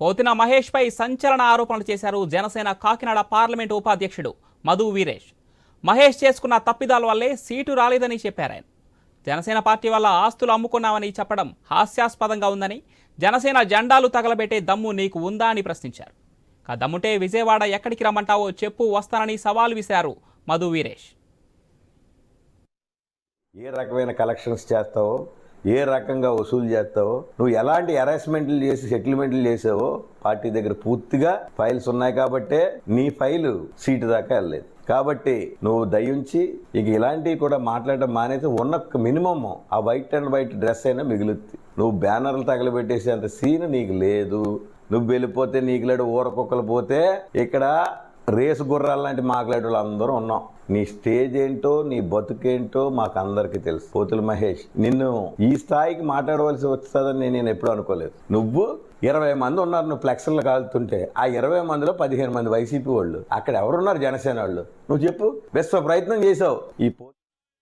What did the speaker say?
పోతిన మహేష్ పై సంచలన ఆరోపణలు చేశారు జనసేన కాకినాడ పార్లమెంటు ఉపాధ్యక్షుడు మధు వీరేష్. మహేష్ చేసుకున్న తప్పిదాల వల్లే సీటు రాలేదని చెప్పారు ఆయన. జనసేన పార్టీ వల్ల ఆస్తులు అమ్ముకున్నామని చెప్పడం హాస్యాస్పదంగా ఉందని, జనసేన జెండాలు తగలబెట్టే దమ్ము నీకు ఉందా అని ప్రశ్నించారు. దమ్ముంటే విజయవాడ ఎక్కడికి రమ్మంటావో చెప్పు, వస్తానని సవాల్ విసిరారు మధు వీరేష్. ఏ రకమైన కలెక్షన్స్ చేస్తావో, ఏ రకంగా వసూలు చేస్తావో, నువ్వు ఎలాంటి హెరాస్మెంట్లు చేసి సెటిల్మెంట్లు చేసావో పార్టీ దగ్గర పూర్తిగా ఫైల్స్ ఉన్నాయి కాబట్టే నీ ఫైలు సీటు దాకా వెళ్ళలేదు. కాబట్టి నువ్వు దయించి ఇక ఇలాంటివి కూడా మాట్లాడడం మానేసి ఉన్న మినిమమ్ ఆ వైట్ అండ్ వైట్ డ్రెస్ అయినా మిగులుద్ది. నువ్వు బ్యానర్లు తగలబెట్టేసేంత సీన్ నీకు లేదు. నువ్వు వెళ్ళిపోతే నీకు లేడు, ఊరకొక్కలు పోతే ఇక్కడ రేసు గుర్రాలు లాంటి మాట్లాడేవాళ్ళు అందరూ ఉన్నాం. నీ స్టేజ్ ఏంటో, నీ బతుకేంటో మాకు అందరికీ తెలుసు. పోతుల మహేష్, నిన్ను ఈ స్థాయికి మాట్లాడవలసి వస్తుందని నేను ఎప్పుడు అనుకోలేదు. నువ్వు 20 మంది ఉన్నారు, నువ్వు ఫ్లెక్స్లు కాలుతుంటే ఆ 20 మందిలో 15 మంది వైసీపీ వాళ్ళు, అక్కడ ఎవరున్నారు జనసేన వాళ్ళు? నువ్వు చెప్పు. విశ్వ ప్రయత్నం చేసావు. ఈ